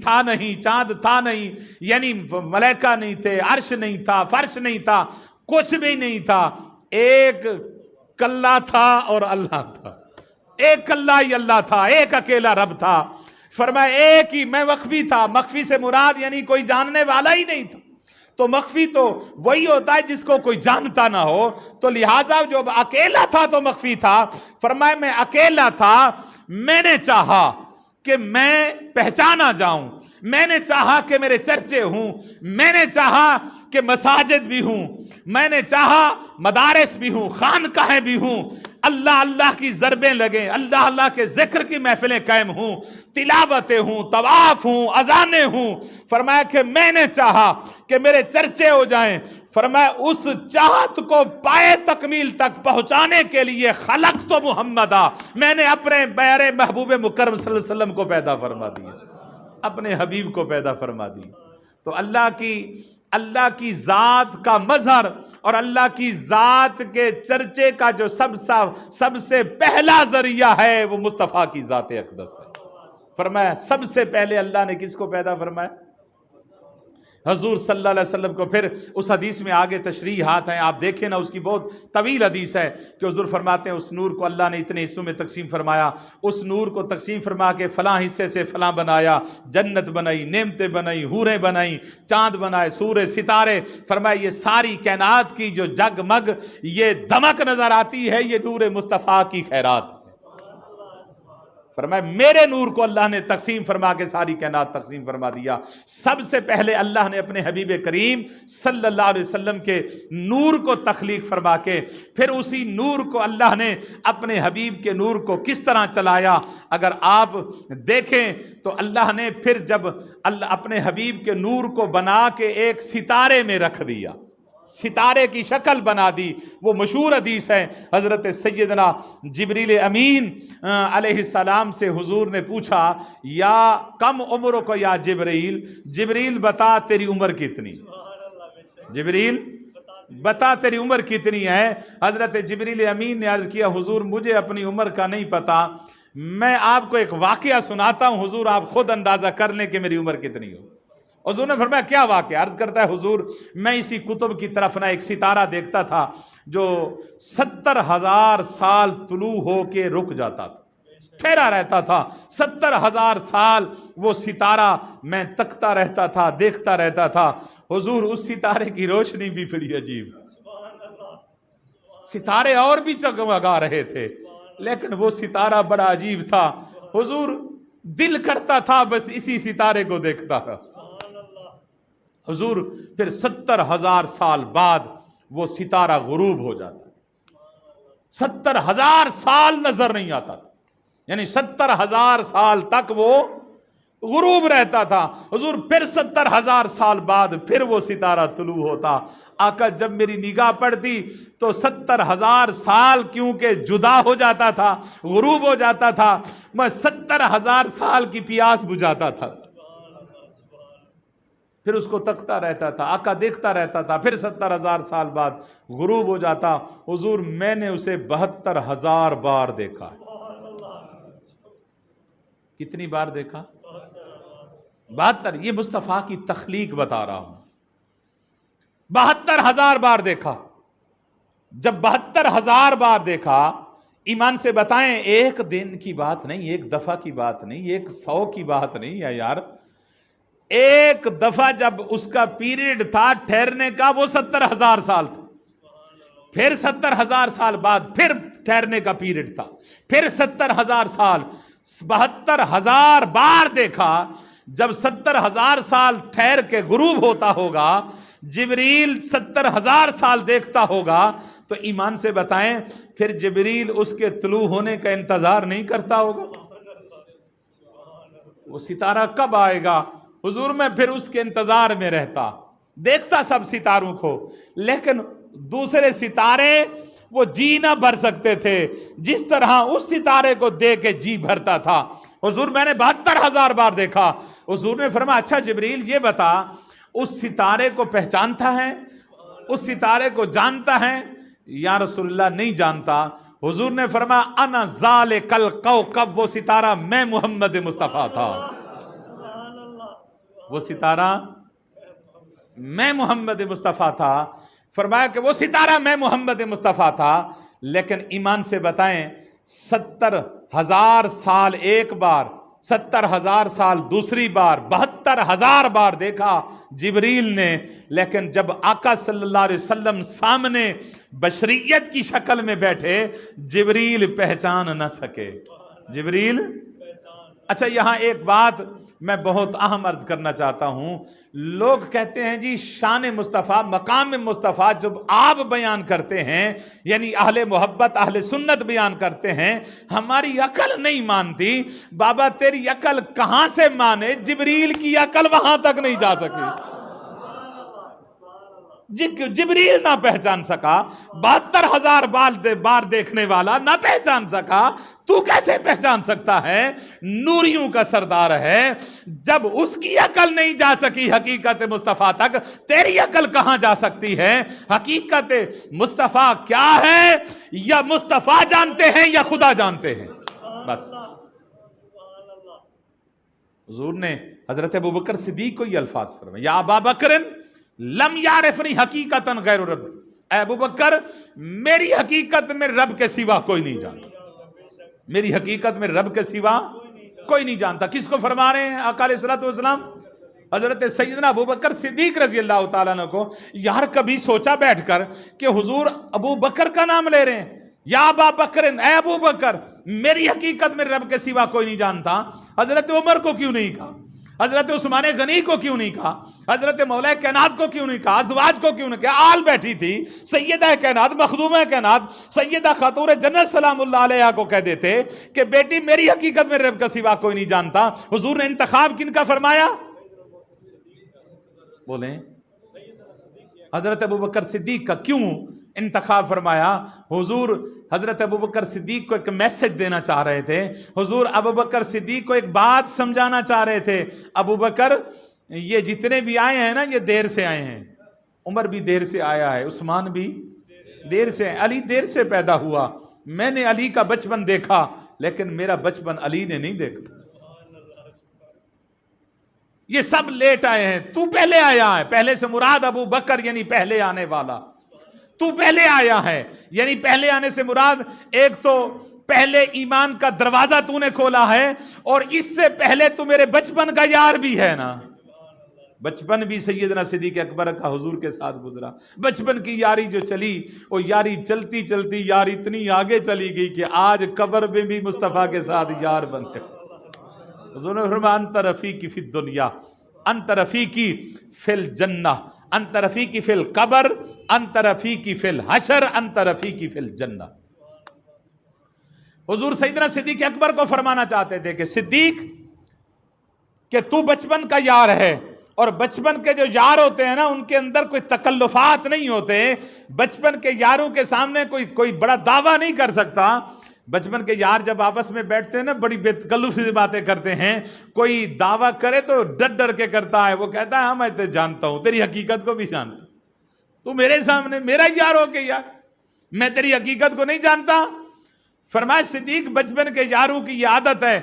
تھا نہیں، چاند تھا نہیں، یعنی ملائکہ نہیں تھے، عرش نہیں تھا، فرش نہیں تھا، کچھ بھی نہیں تھا، ایک کلہ تھا اور اللہ تھا، ایک کلہ ہی اللہ تھا، ایک اکیلا رب تھا۔ فرمایا ایک ہی، میں مخفی تھا۔ مخفی سے مراد یعنی کوئی جاننے والا ہی نہیں تھا، تو مخفی تو وہی ہوتا ہے جس کو کوئی جانتا نہ ہو، تو لہٰذا جو اکیلا تھا تو مخفی تھا۔ فرمایا میں اکیلا تھا، میں نے چاہا کہ میں پہچانا جاؤں، میں نے چاہا کہ میرے چرچے ہوں، میں نے چاہا کہ مساجد بھی ہوں، میں نے چاہا مدارس بھی ہوں، خانقاہیں بھی ہوں، اللہ اللہ کی ضربیں لگیں، اللہ اللہ کے ذکر کی محفلیں قائم ہوں، تلاوتیں ہوں، طواف ہوں، اذانیں ہوں۔ فرمایا کہ میں نے چاہا کہ میرے چرچے ہو جائیں۔ فرمایا اس چاہت کو پائے تکمیل تک پہنچانے کے لیے خلق تو محمدہ، میں نے اپنے پیارے محبوب مکرم صلی اللہ علیہ وسلم کو پیدا فرما دیا، اپنے حبیب کو پیدا فرما دی۔ تو اللہ کی ذات کا مظہر اور اللہ کی ذات کے چرچے کا جو سب سے پہلا ذریعہ ہے وہ مصطفیٰ کی ذات اقدس ہے۔ فرمایا سب سے پہلے اللہ نے کس کو پیدا فرمایا؟ حضور صلی اللہ علیہ وسلم کو۔ پھر اس حدیث میں آگے تشریحات ہیں، آپ دیکھیں نا، اس کی بہت طویل حدیث ہے کہ حضور فرماتے ہیں اس نور کو اللہ نے اتنے حصوں میں تقسیم فرمایا، اس نور کو تقسیم فرما کے فلاں حصے سے فلاں بنایا، جنت بنائی، نعمتیں بنائی، حوریں بنائی، چاند بنائے، سورج، ستارے۔ فرمایا یہ ساری کائنات کی جو جگمگ یہ دمک نظر آتی ہے، یہ نور مصطفیٰ کی خیرات ہے۔ فرمایا میرے نور کو اللہ نے تقسیم فرما کے ساری کائنات تقسیم فرما دیا۔ سب سے پہلے اللہ نے اپنے حبیب کریم صلی اللہ علیہ وسلم کے نور کو تخلیق فرما کے پھر اسی نور کو اللہ نے اپنے حبیب کے نور کو کس طرح چلایا اگر آپ دیکھیں تو اللہ نے پھر جب اپنے حبیب کے نور کو بنا کے ایک ستارے میں رکھ دیا، ستارے کی شکل بنا دی۔ وہ مشہور حدیث ہے، حضرت سیدنا جبریل امین علیہ السلام سے حضور نے پوچھا یا کم عمر کو یا جبریل، جبریل بتا تیری عمر کتنی، جبریل بتا تیری عمر کتنی ہے۔ حضرت جبریل امین نے عرض کیا حضور مجھے اپنی عمر کا نہیں پتا، میں آپ کو ایک واقعہ سناتا ہوں، حضور آپ خود اندازہ کر لیں کہ میری عمر کتنی ہو۔ حضور نے فرمایا کیا واقعہ؟ عرض کرتا ہے حضور میں اسی کتب کی طرف نہ ایک ستارہ دیکھتا تھا جو 70,000 سال طلوع ہو کے رک جاتا تھا، ٹھہرا رہتا تھا. 70,000 سال وہ ستارہ میں تکتا رہتا تھا, دیکھتا رہتا تھا. حضور اس ستارے کی روشنی بھی بڑی عجیب تھی. ستارے اور بھی جگمگا رہے تھے لیکن وہ ستارہ بڑا عجیب تھا. حضور دل کرتا تھا بس اسی ستارے کو دیکھتا تھا. حضور پھر 70,000 سال بعد وہ ستارہ غروب ہو جاتا تھا. 70,000 سال نظر نہیں آتا تھا, یعنی 70,000 سال تک وہ غروب رہتا تھا. حضور پھر 70,000 سال بعد پھر وہ ستارہ طلوع ہوتا. آقا جب میری نگاہ پڑتی تو 70,000 سال کیونکہ جدا ہو جاتا تھا, غروب ہو جاتا تھا, میں 70,000 سال کی پیاس بجھاتا تھا. پھر اس کو تکتا رہتا تھا, آقا دیکھتا رہتا تھا. پھر 70,000 سال بعد غروب ہو جاتا. حضور میں نے اسے 72,000 بار دیکھا. کتنی بار دیکھا؟ 72. یہ مصطفیٰ کی تخلیق بتا رہا ہوں. 72,000 بار دیکھا. جب 72,000 بار دیکھا, ایمان سے بتائیں ایک دن کی بات نہیں, ایک دفعہ کی بات نہیں, 100 کی بات نہیں ہے یار. ایک دفعہ جب اس کا پیریڈ تھا ٹھہرنے کا وہ 70,000 سال تھا. پھر 70,000 سال بعد پھر ٹھہرنے کا پیریڈ تھا, پھر 70,000 سال. 72,000 بار دیکھا. جب 70,000 سال ٹھہر کے غروب ہوتا ہوگا, جبریل 70,000 سال دیکھتا ہوگا, تو ایمان سے بتائیں پھر جبریل اس کے طلوع ہونے کا انتظار نہیں کرتا ہوگا؟ وہ ستارہ کب آئے گا؟ حضور میں پھر اس کے انتظار میں رہتا, دیکھتا سب ستاروں کو, لیکن دوسرے ستارے وہ جی نہ بھر سکتے تھے جس طرح اس ستارے کو دیکھ کے جی بھرتا تھا. حضور میں نے 72,000 بار دیکھا. حضور نے فرمایا اچھا جبریل یہ بتا اس ستارے کو پہچانتا ہے, اس ستارے کو جانتا ہے؟ یا رسول اللہ نہیں جانتا. حضور نے فرمایا انا ذالک الکوکب, وہ ستارہ میں محمد مصطفیٰ تھا. وہ ستارہ میں محمد مصطفیٰ تھا. فرمایا کہ وہ ستارہ میں محمد مصطفیٰ تھا. لیکن ایمان سے بتائیں 70,000 سال ایک بار, 70,000 سال دوسری بار, 72,000 بار دیکھا جبریل نے. لیکن جب آقا صلی اللہ علیہ وسلم سامنے بشریت کی شکل میں بیٹھے, جبریل پہچان نہ سکے. جبریل. اچھا یہاں ایک بات میں بہت اہم عرض کرنا چاہتا ہوں. لوگ کہتے ہیں جی شان مصطفیٰ, مقام مصطفیٰ جب آپ بیان کرتے ہیں, یعنی اہل محبت اہل سنت بیان کرتے ہیں, ہماری عقل نہیں مانتی. بابا تیری عقل کہاں سے مانے؟ جبریل کی عقل وہاں تک نہیں جا سکی. جبریل نہ پہچان سکا, 72,000 بار دیکھنے والا نہ پہچان سکا, تو کیسے پہچان سکتا ہے؟ نوریوں کا سردار ہے. جب اس کی عقل نہیں جا سکی حقیقت مصطفیٰ تک, تیری عقل کہاں جا سکتی ہے؟ حقیقت مصطفیٰ کیا ہے یا مصطفیٰ جانتے ہیں یا خدا جانتے ہیں؟ بس. حضور نے حضرت ابوبکر صدیق کو یہ الفاظ فرمائے, یا ابا بکر لم یعرفنی حقیقتاً غیر رب, اے ابو بکر میری حقیقت میں رب کے سوا کوئی نہیں جانتا. میری حقیقت میں رب کے سوا کوئی نہیں جانتا. کس کو فرما رہے ہیں آقا علیہ الصلوۃ والسلام؟ حضرت سیدنا ابو بکر صدیق رضی اللہ تعالیٰ عنہ کو. یار کبھی سوچا بیٹھ کر کہ حضور ابو بکر کا نام لے رہے ہیں, یا ابا بکر, اے ابو بکر میری حقیقت میں رب کے سوا کوئی نہیں جانتا. حضرت عمر کو کیوں نہیں کہا؟ حضرت عثمان غنی کو کیوں نہیں کہا؟ حضرت مولا کائنات کو کیوں نہیں کہا؟ ازواج کو کیوں نہیں کہا؟ آل بیٹھی تھی, سیدہ کائنات مخدومہ کائنات سیدہ خاتون جنت سلام اللہ علیہ کو کہہ دیتے کہ بیٹی میری حقیقت میں رب کا سوا کوئی نہیں جانتا. حضور نے انتخاب کن کا فرمایا؟ بولیں. حضرت ابوبکر صدیق کا. کیوں انتخاب فرمایا؟ حضور حضرت ابوبکر صدیق کو ایک میسج دینا چاہ رہے تھے. حضور ابوبکر صدیق کو ایک بات سمجھانا چاہ رہے تھے. ابوبکر یہ جتنے بھی آئے ہیں نا یہ دیر سے آئے ہیں. عمر بھی دیر سے آیا ہے, عثمان بھی دیر سے, علی دیر سے پیدا ہوا. میں نے علی کا بچپن دیکھا لیکن میرا بچپن علی نے نہیں دیکھا. یہ سب لیٹ آئے ہیں, تو پہلے آیا ہے. پہلے سے مراد ابو بکر یعنی پہلے آنے والا. تو پہلے آیا ہے, یعنی پہلے آنے سے مراد ایک تو پہلے ایمان کا دروازہ تو نے کھولا ہے، اور اس سے پہلے تو میرے بچپن کا یار بھی ہے نا۔ بچپن بھی سیدنا صدیق اکبر کا حضور کے ساتھ گزرا، بچپن کی یاری جو چلی، وہ یاری چلتی چلتی یار اتنی آگے چلی گئی کہ آج قبر میں بھی مصطفیٰ کے ساتھ یار بن گئے۔ حضور نے فرمایا انت رفیقی فی الدنیا، انت رفیقی فی الجنہ، انت رفیقی فی القبر، انت رفیقی فی الحشر، انت رفیقی فی الجنہ۔ حضور سیدنا صدیق اکبر کو فرمانا چاہتے تھے کہ صدیق، کہ تو بچپن کا یار ہے، اور بچپن کے جو یار ہوتے ہیں نا ان کے اندر کوئی تکلفات نہیں ہوتے، بچپن کے یاروں کے سامنے کوئی بڑا دعویٰ نہیں کر سکتا۔ بچپن کے یار جب آپس میں بیٹھتے ہیں نا بڑی بے تکلف سی باتیں کرتے ہیں، کوئی دعویٰ کرے تو ڈر ڈر کے کرتا ہے، وہ کہتا ہے ہاں میں تجھے جانتا ہوں، تیری حقیقت کو بھی جانتا ہوں، تو میرے سامنے میرا یار ہو کے یار، میں تیری حقیقت کو نہیں جانتا۔ فرمایا صدیق بچپن کے یاروں کی یہ عادت ہے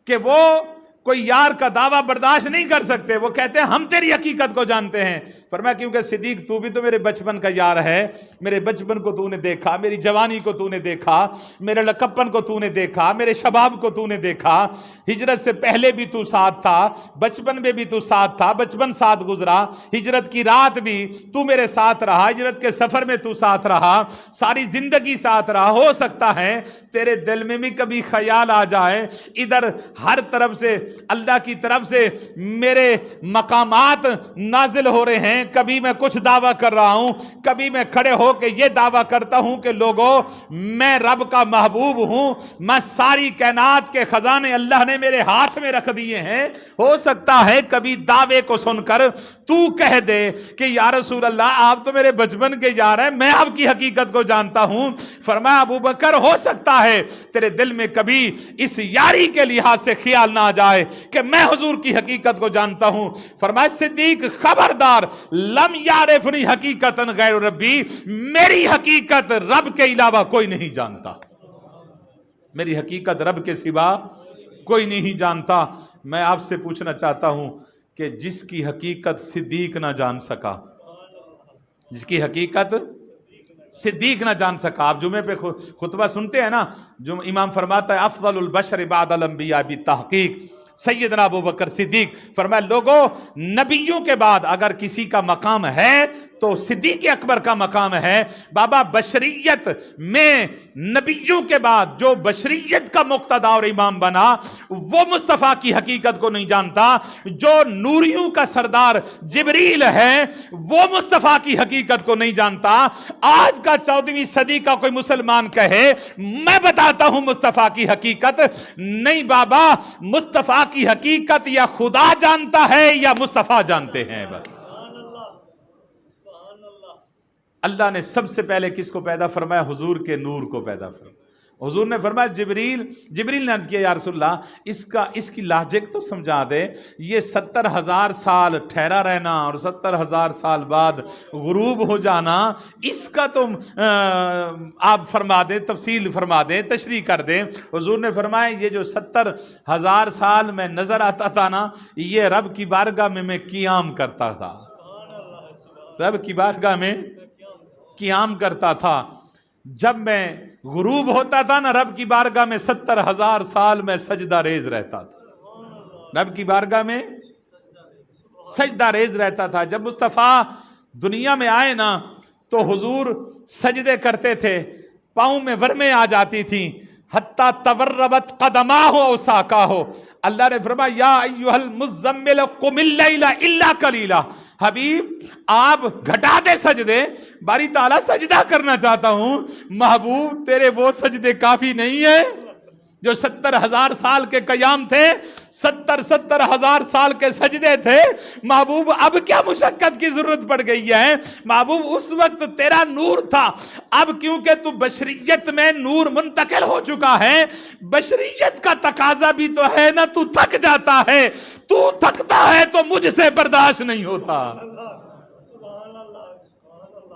کہ وہ کوئی یار کا دعویٰ برداشت نہیں کر سکتے، وہ کہتے ہیں ہم تیری حقیقت کو جانتے ہیں۔ فرمایا کیونکہ صدیق تو بھی تو میرے بچپن کا یار ہے، میرے بچپن کو تو نے دیکھا، میری جوانی کو تو نے دیکھا، میرے لقبپن کو تو نے دیکھا، میرے شباب کو تو نے دیکھا، ہجرت سے پہلے بھی تو ساتھ تھا، بچپن میں بھی تو ساتھ تھا، بچپن ساتھ گزرا، ہجرت کی رات بھی تو میرے ساتھ رہا، ہجرت کے سفر میں تو ساتھ رہا، ساری زندگی ساتھ رہا۔ ہو سکتا ہے تیرے دل میں بھی کبھی خیال آ جائے، ادھر ہر طرف سے اللہ کی طرف سے میرے مقامات نازل ہو رہے ہیں، کبھی میں کچھ دعویٰ کر رہا ہوں، کبھی میں کھڑے ہو کے یہ دعویٰ کرتا ہوں کہ لوگوں میں رب کا محبوب ہوں، میں ساری کائنات کے خزانے اللہ نے میرے ہاتھ میں رکھ دیے ہیں۔ ہو سکتا ہے کبھی دعوے کو سن کر تو کہہ دے کہ یا رسول اللہ آپ تو میرے بچپن کے یار ہیں، میں آپ کی حقیقت کو جانتا ہوں۔ فرمایا ابو بکر ہو سکتا ہے تیرے دل میں کبھی اس یاری کے لحاظ سے خیال نہ آ جائے کہ میں حضور کی حقیقت کو جانتا ہوں۔ فرمایا صدیق خبردار، لم یعرفنی حقیقتا غیر ربی، میری حقیقت رب کے علاوہ کوئی نہیں جانتا، میری حقیقت رب کے سوا کوئی نہیں جانتا۔ میں آپ سے پوچھنا چاہتا ہوں کہ جس کی حقیقت صدیق نہ جان سکا، جس کی حقیقت صدیق نہ جان سکا، آپ جمعے پہ خطبہ سنتے ہیں نا، جو امام فرماتا ہے افضل البشر بعد الانبیاء بالتحقیق سیدنا ابو بکر صدیق، فرمایا لوگوں نبیوں کے بعد اگر کسی کا مقام ہے تو صدیق اکبر کا مقام ہے۔ بابا بشریت میں نبیوں کے بعد جو بشریت کا مقتدا اور امام بنا وہ مصطفیٰ کی حقیقت کو نہیں جانتا، جو نوریوں کا سردار جبریل ہے وہ مصطفیٰ کی حقیقت کو نہیں جانتا۔ آج کا 14ویں صدی کا کوئی مسلمان کہے میں بتاتا ہوں مصطفیٰ کی حقیقت، نہیں بابا، مصطفیٰ کی حقیقت یا خدا جانتا ہے یا مصطفیٰ جانتے ہیں بس۔ اللہ نے سب سے پہلے کس کو پیدا فرمایا؟ حضور کے نور کو پیدا فرمایا۔ حضور نے فرمایا جبریل نے عرض کیا یا رسول اللہ اس کی لاجک تو سمجھا دے، یہ 70,000 سال ٹھہرا رہنا اور 70,000 سال بعد غروب ہو جانا، اس کا تو آپ فرما دیں، تفصیل فرما دیں، تشریح کر دیں۔ حضور نے فرمایا یہ جو 70,000 سال میں نظر آتا تھا نا، یہ رب کی بارگاہ میں قیام کرتا تھا، رب کی بارگاہ میں قیام کرتا تھا۔ جب میں غروب ہوتا تھا نا رب کی بارگاہ میں 70,000 سال میں سجدہ ریز رہتا تھا، رب کی بارگاہ میں سجدہ ریز رہتا تھا۔ جب مصطفیٰ دنیا میں آئے نا تو حضور سجدے کرتے تھے، پاؤں میں ورمیں آ جاتی تھیں، حتیٰ توربت قدماہ او ساقاہ۔ اللہ نے فرمایا یا ایھا المزمل قم اللیل الا قلیلا، حبیب آپ گھٹا دے سجدے، باری تعالیٰ سجدہ کرنا چاہتا ہوں۔ محبوب تیرے وہ سجدے کافی نہیں ہیں جو 70,000 سال کے قیام تھے، 70,000 سال کے سجدے تھے۔ محبوب اب کیا مشقت کی ضرورت پڑ گئی ہے؟ محبوب اس وقت تیرا نور تھا، اب کیونکہ تو بشریت میں نور منتقل ہو چکا ہے، بشریت کا تقاضا بھی تو ہے نا، تو تھک جاتا ہے، تو تھکتا ہے تو مجھ سے برداشت نہیں ہوتا۔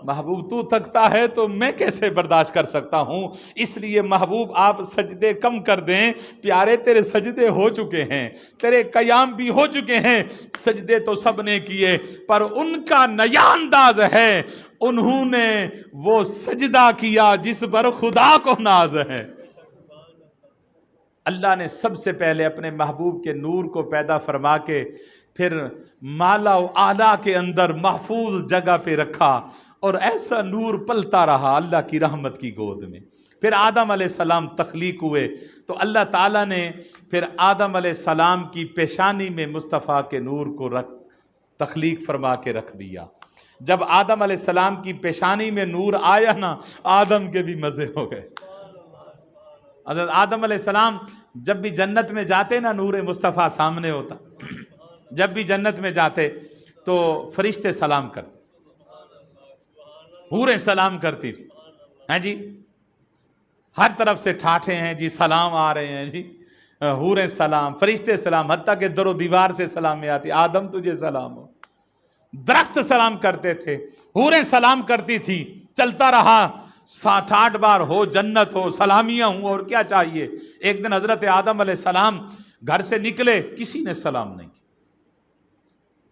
محبوب تو تھکتا ہے تو میں کیسے برداشت کر سکتا ہوں؟ اس لیے محبوب آپ سجدے کم کر دیں، پیارے تیرے سجدے ہو چکے ہیں، تیرے قیام بھی ہو چکے ہیں، سجدے تو سب نے کیے، پر ان کا نیا انداز ہے، انہوں نے وہ سجدہ کیا جس پر خدا کو ناز ہے۔ اللہ نے سب سے پہلے اپنے محبوب کے نور کو پیدا فرما کے پھر مالا و اعلیٰ کے اندر محفوظ جگہ پہ رکھا، اور ایسا نور پلتا رہا اللہ کی رحمت کی گود میں۔ پھر آدم علیہ السلام تخلیق ہوئے تو اللہ تعالیٰ نے پھر آدم علیہ السلام کی پیشانی میں مصطفیٰ کے نور کو تخلیق فرما کے رکھ دیا۔ جب آدم علیہ السلام کی پیشانی میں نور آیا نا، آدم کے بھی مزے ہو گئے۔ حضرت آدم علیہ السلام جب بھی جنت میں جاتے نا، نور مصطفیٰ سامنے ہوتا۔ جب بھی جنت میں جاتے تو فرشتے سلام کرتے، حوریں سلام کرتی تھی، ہاں جی، ہر طرف سے ٹھاٹھے ہیں جی، سلام آ رہے ہیں جی، حوریں سلام، فرشتے سلام، حتیٰ کہ در و دیوار سے سلام میں آتی، آدم تجھے سلام ہو۔ درخت سلام کرتے تھے، حوریں سلام کرتی تھی، چلتا رہا، 60 بار ہو، جنت ہو، سلامیاں ہوں، اور کیا چاہیے۔ ایک دن حضرت آدم علیہ السلام گھر سے نکلے، کسی نے سلام نہیں کیا،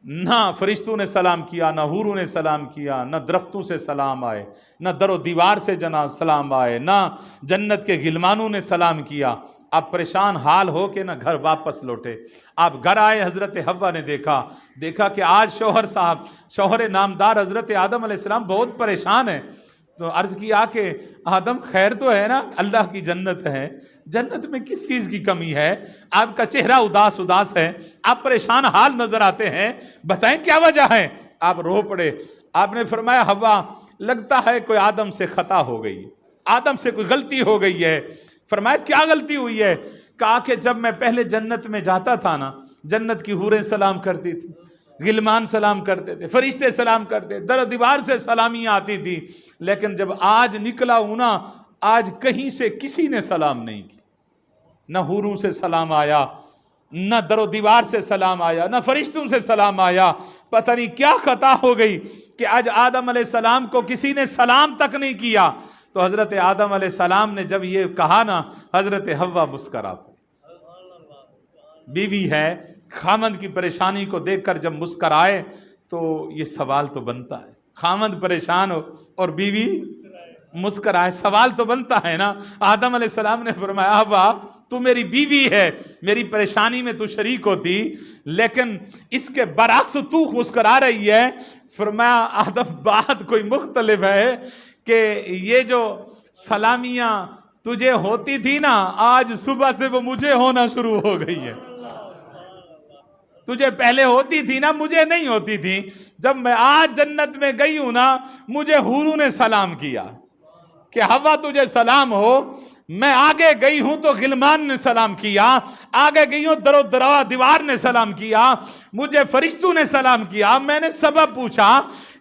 نہ فرشتوں نے سلام کیا، نہ حوروں نے سلام کیا، نہ درختوں سے سلام آئے، نہ در و دیوار سے سلام آئے، نہ جنت کے غلمانوں نے سلام کیا۔ آپ پریشان حال ہو کے نہ گھر واپس لوٹے۔ آپ گھر آئے، حضرت حوا نے دیکھا کہ آج شوہر نامدار حضرت آدم علیہ السلام بہت پریشان ہیں، تو عرض کیا کہ آدم خیر تو ہے نا، اللہ کی جنت ہے، جنت میں کس چیز کی کمی ہے؟ آپ کا چہرہ اداس ہے، آپ پریشان حال نظر آتے ہیں، بتائیں کیا وجہ ہے؟ آپ رو پڑے۔ آپ نے فرمایا حوا، لگتا ہے کوئی آدم سے خطا ہو گئی ہے، آدم سے کوئی غلطی ہو گئی ہے۔ فرمایا کیا غلطی ہوئی ہے؟ کہا کہ جب میں پہلے جنت میں جاتا تھا نا، جنت کی حوریں سلام کرتی تھی، غلمان سلام کرتے تھے، فرشتے سلام کرتے، در و دیوار سے سلامیاں آتی تھی، لیکن جب آج نکلا ہوں نا، آج کہیں سے کسی نے سلام نہیں کی، نہ حوروں سے سلام آیا، نہ در و دیوار سے سلام آیا، نہ فرشتوں سے سلام آیا۔ پتہ نہیں کیا خطا ہو گئی کہ آج آدم علیہ السلام کو کسی نے سلام تک نہیں کیا۔ تو حضرت آدم علیہ السلام نے جب یہ کہا نا، حضرت حوا مسکرا پڑی۔ بیوی ہے، خامند کی پریشانی کو دیکھ کر جب مسکرائے تو یہ سوال تو بنتا ہے، خامند پریشان ہو اور بیوی مسکرائے، سوال تو بنتا ہے نا۔ آدم علیہ السلام نے فرمایا حوا، تو میری بیوی ہے، میری پریشانی میں تو شریک ہوتی، لیکن اس کے برعکس تو مسکرا رہی ہے۔ فرمایا آدم، بات کوئی مختلف ہے کہ یہ جو سلامیاں تجھے ہوتی تھی نا، آج صبح سے وہ مجھے ہونا شروع ہو گئی ہے۔ تجھے پہلے ہوتی تھی نا، مجھے نہیں ہوتی تھی۔ جب میں آج جنت میں گئی ہوں نا، مجھے حوروں نے سلام کیا کہ حوا تجھے سلام ہو۔ میں آگے گئی ہوں تو غلمان نے سلام کیا، آگے گئی ہوں در و دیوار نے سلام کیا، مجھے فرشتوں نے سلام کیا۔ میں نے سبب پوچھا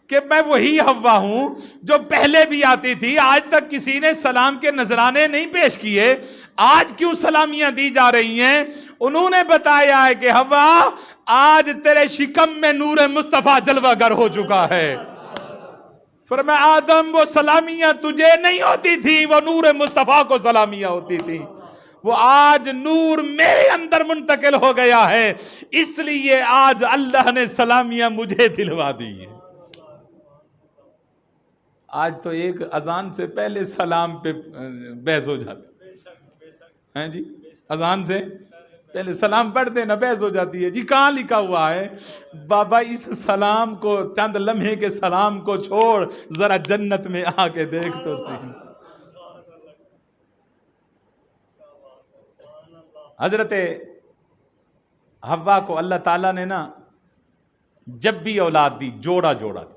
کہ میں وہی حوا ہوں جو پہلے بھی آتی تھی، آج تک کسی نے سلام کے نذرانے نہیں پیش کیے، آج کیوں سلامیاں دی جا رہی ہیں؟ انہوں نے بتایا ہے کہ حوا، آج تیرے شکم میں نور مصطفیٰ جلوہ گر ہو چکا ہے۔ فرمایا آدم، وہ سلامیاں تجھے نہیں ہوتی تھی، وہ نور مصطفیٰ کو سلامیاں ہوتی تھی، وہ آج نور میرے اندر منتقل ہو گیا ہے، اس لیے آج اللہ نے سلامیاں مجھے دلوا دی ہیں۔ آج تو ایک اذان سے پہلے سلام پہ بحث ہو جاتی ہے جی، اذان سے پہلے سلام پڑھتے نا، بحث ہو جاتی ہے جی، کہاں لکھا ہوا ہے؟ بابا اس سلام کو، چند لمحے کے سلام کو چھوڑ، ذرا جنت میں آ کے دیکھ تو صحیح۔ حضرت حوا کو اللہ تعالیٰ نے نا جب بھی اولاد دی، جوڑا دی،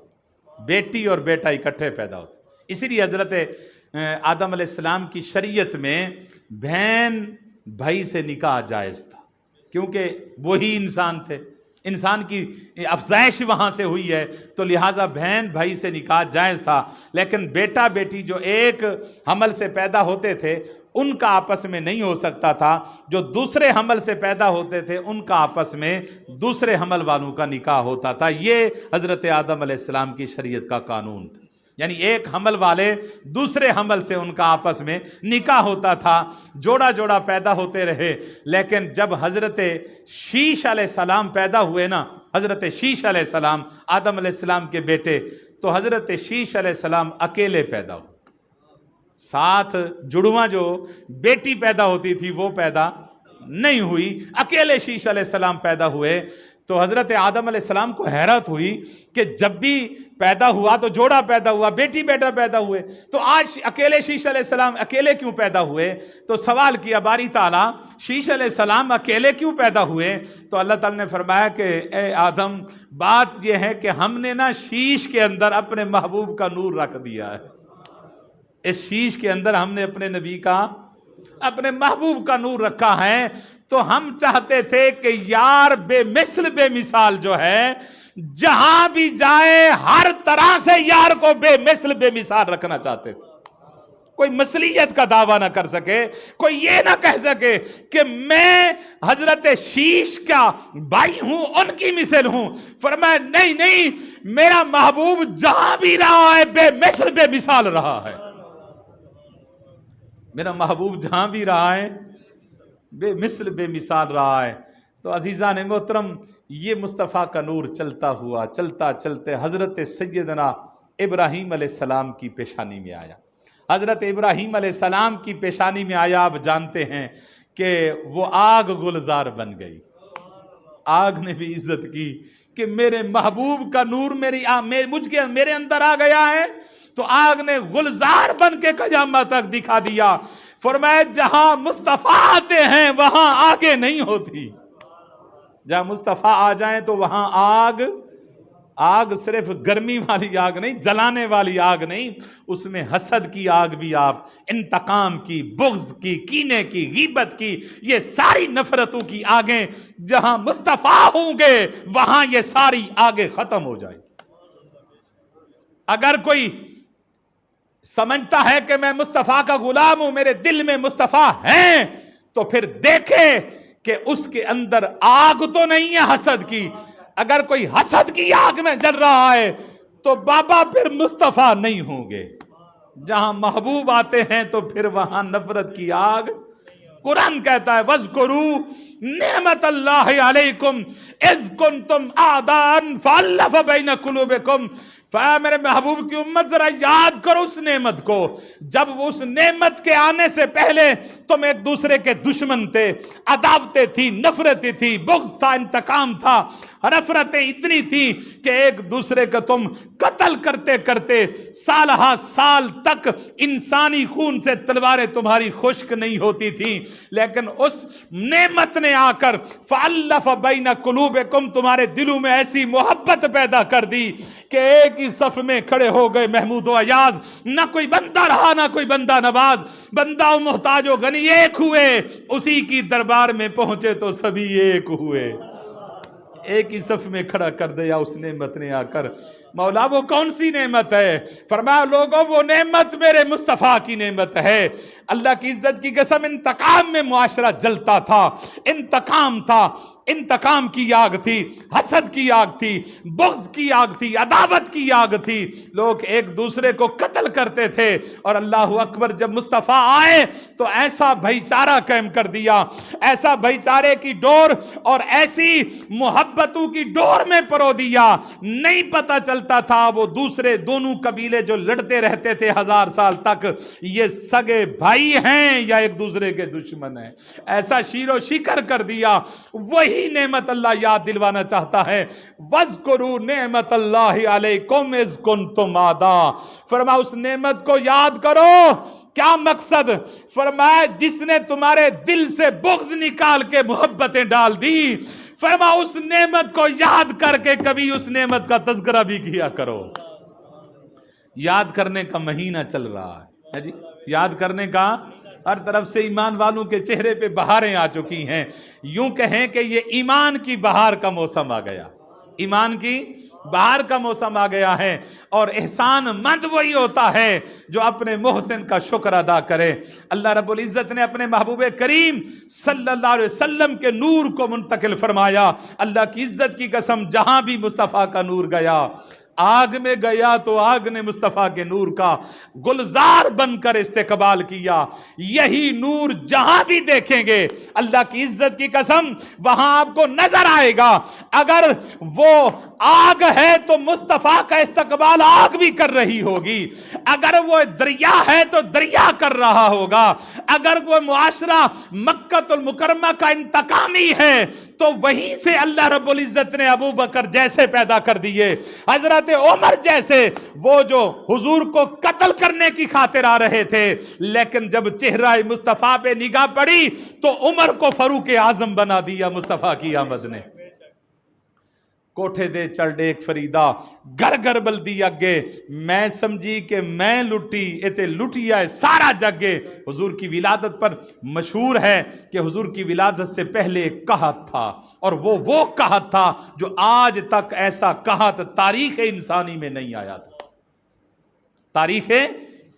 بیٹی اور بیٹا اکٹھے پیدا ہوتے۔ اسی لیے حضرت آدم علیہ السلام کی شریعت میں بہن بھائی سے نکاح جائز تھا، کیونکہ وہی انسان تھے، انسان کی افزائش وہاں سے ہوئی ہے، تو لہٰذا بہن بھائی سے نکاح جائز تھا۔ لیکن بیٹا بیٹی جو ایک حمل سے پیدا ہوتے تھے، ان کا آپس میں نہیں ہو سکتا تھا، جو دوسرے حمل سے پیدا ہوتے تھے ان کا آپس میں دوسرے حمل والوں کا نکاح ہوتا تھا۔ یہ حضرت آدم علیہ السلام کی شریعت کا قانون تھا، یعنی ایک حمل والے دوسرے حمل سے ان کا آپس میں نکاح ہوتا تھا، جوڑا جوڑا پیدا ہوتے رہے۔ لیکن جب حضرت شیش علیہ السلام پیدا ہوئے نا، حضرت شیش علیہ السلام آدم علیہ السلام کے بیٹے، تو حضرت شیش علیہ السلام اکیلے پیدا ہوئے، ساتھ جڑواں جو بیٹی پیدا ہوتی تھی وہ پیدا نہیں ہوئی، اکیلے شیش علیہ السلام پیدا ہوئے۔ تو حضرت آدم علیہ السلام کو حیرت ہوئی کہ جب بھی پیدا ہوا تو جوڑا پیدا ہوا، بیٹی بیٹا پیدا ہوئے، تو آج اکیلے شیش علیہ السلام اکیلے کیوں پیدا ہوئے؟ تو سوال کیا باری تعالیٰ، شیش علیہ السلام اکیلے کیوں پیدا ہوئے؟ تو اللہ تعالیٰ نے فرمایا کہ اے آدم، بات یہ ہے کہ ہم نے نا شیش کے اندر اپنے محبوب کا نور رکھ دیا ہے۔ اس شیش کے اندر ہم نے اپنے نبی کا، اپنے محبوب کا نور رکھا ہے۔ تو ہم چاہتے تھے کہ یار بے مثل بے مثال جو ہے، جہاں بھی جائے ہر طرح سے یار کو بے مثل بے مثال رکھنا چاہتے تھے۔ کوئی مثلیت کا دعویٰ نہ کر سکے، کوئی یہ نہ کہہ سکے کہ میں حضرت شیش کا بھائی ہوں، ان کی مثل ہوں۔ فرمایا نہیں نہیں، میرا محبوب جہاں بھی رہا ہے بے مثل بے مثال رہا ہے۔ میرا محبوب جہاں بھی رہا ہے بے مثل بے مثال رہا ہے۔ تو عزیزان محترم، یہ مصطفیٰ کا نور چلتا ہوا چلتا چلتے حضرت سیدنا ابراہیم علیہ السلام کی پیشانی میں آیا۔ حضرت ابراہیم علیہ السلام کی پیشانی میں آیا، آپ جانتے ہیں کہ وہ آگ گلزار بن گئی۔ آگ نے بھی عزت کی کہ میرے محبوب کا نور میرے اندر آ گیا ہے۔ تو آگ نے گلزار بن کے قیامت تک دکھا دیا۔ فرمایا جہاں مصطفیٰ آتے ہیں وہاں آگے نہیں ہوتی۔ جہاں مصطفیٰ آ جائیں تو وہاں آگ صرف گرمی والی آگ نہیں، جلانے والی آگ نہیں، اس میں حسد کی آگ بھی، آپ انتقام کی، بغض کی، کینے کی، غیبت کی، یہ ساری نفرتوں کی آگیں جہاں مصطفیٰ ہوں گے وہاں یہ ساری آگیں ختم ہو جائیں۔ اگر کوئی سمجھتا ہے کہ میں مصطفیٰ کا غلام ہوں، میرے دل میں مصطفیٰ ہیں، تو پھر دیکھے کہ اس کے اندر آگ تو نہیں ہے حسد کی۔ اگر کوئی حسد کی آگ میں جل رہا ہے تو بابا پھر مصطفیٰ نہیں ہوں گے۔ جہاں محبوب آتے ہیں تو پھر وہاں نفرت کی آگ۔ قرآن کہتا ہے وَاذْكُرُوا نعمت اللہ علیکم اذ کنتم اعداء فالف بین قلوبکم۔ میرے محبوب کی امت ذرا یاد کرو اس نعمت کو، جب وہ اس نعمت کے آنے سے پہلے تم ایک دوسرے کے دشمن تھے، عداوتیں تھی، نفرتیں تھی، بغض تھا، انتقام تھا، نفرتیں اتنی تھی کہ ایک دوسرے کا تم قتل کرتے کرتے سالہ سال تک انسانی خون سے تلواریں تمہاری خشک نہیں ہوتی تھی۔ لیکن اس نعمت نے آ کر فَأَلَّفَ بَيْنَ قُلُوبِكُمْ، تمہارے دلوں میں ایسی محبت پیدا کر دی کہ ایک ہی صف میں کھڑے ہو گئے محمود و ایاز، نہ کوئی بندہ رہا نہ کوئی بندہ نواز، بندہ و محتاج و غنی ایک ہوئے، اسی کی دربار میں پہنچے تو سبھی ایک ہوئے۔ ایک ہی صف میں کھڑا کر دیا اس نعمت نے آ کر۔ مولا وہ کون سی نعمت ہے؟ فرمایا لوگوں وہ نعمت میرے مصطفیٰ کی نعمت ہے۔ اللہ کی عزت کی قسم، انتقام میں معاشرہ جلتا تھا، انتقام تھا، انتقام کی آگ تھی، حسد کی آگ تھی، بغض کی آگ تھی، عداوت کی آگ تھی، لوگ ایک دوسرے کو قتل کرتے تھے۔ اور اللہ اکبر، جب مصطفیٰ آئے تو ایسا بھائی چارہ قائم کر دیا، ایسا بھائی چارے کی ڈور اور ایسی محبتوں کی ڈور میں پرو دیا، نہیں پتہ چلتا تھا وہ دوسرے دونوں قبیلے جو لڑتے رہتے تھے 1000 سال تک، یہ سگے بھائی ہیں یا ایک دوسرے کے دشمن ہیں۔ ایسا شیر و شکر کر دیا۔ وہی نعمت اللہ یاد دلوانا چاہتا ہے، وَاذْكُرُوا نِعْمَتَ اللَّهِ عَلَيْكُمْ إِذْ كُنْتُمْ أَعْدَاءً۔ فرمایا اس نعمت کو یاد کرو۔ کیا مقصد؟ فرمایا جس نے تمہارے دل سے بغض نکال کے محبتیں ڈال دی، فرمایا اس نعمت کو یاد کر کے کبھی اس نعمت کا تذکرہ بھی کیا کرو۔ یاد کرنے کا مہینہ چل رہا ہے جی، یاد کرنے کا، ہر طرف سے ایمان والوں کے چہرے پہ بہاریں آ چکی ہیں۔ یوں کہیں کہ یہ ایمان کی بہار کا موسم آ گیا، ایمان کی بہار کا موسم آ گیا ہے۔ اور احسان مند وہی ہوتا ہے جو اپنے محسن کا شکر ادا کرے۔ اللہ رب العزت نے اپنے محبوب کریم صلی اللہ علیہ وسلم کے نور کو منتقل فرمایا۔ اللہ کی عزت کی قسم، جہاں بھی مصطفیٰ کا نور گیا آگ میں گیا تو آگ نے مصطفیٰ کے نور کا گلزار بن کر استقبال کیا. یہی نور جہاں بھی دیکھیں گے اللہ کی عزت کی قسم وہاں آپ کو نظر آئے گا. اگر وہ آگ ہے تو مصطفیٰ کا استقبال آگ بھی کر رہی ہوگی. اگر وہ دریا ہے تو دریا کر رہا ہوگا. اگر وہ معاشرہ مکہ المکرمہ کا انتقامی ہے تو وہیں سے اللہ رب العزت نے ابو بکر جیسے پیدا کر دیے, حضرت عمر جیسے, وہ جو حضور کو قتل کرنے کی خاطر آ رہے تھے, لیکن جب چہرہ مصطفیٰ پہ نگاہ پڑی تو عمر کو فاروق اعظم بنا دیا مصطفیٰ کی آمد نے. کوٹھے دے چڑھ ڈیک فریدا گر گر بلدی اگے میں سمجھی کہ میں لٹی ایتے لٹی آئے سارا جگے. حضور کی ولادت پر مشہور ہے کہ حضور کی ولادت سے پہلے ایک قحط تھا, اور وہ قحط تھا جو آج تک ایسا قحط تاریخ انسانی میں نہیں آیا تھا. تاریخ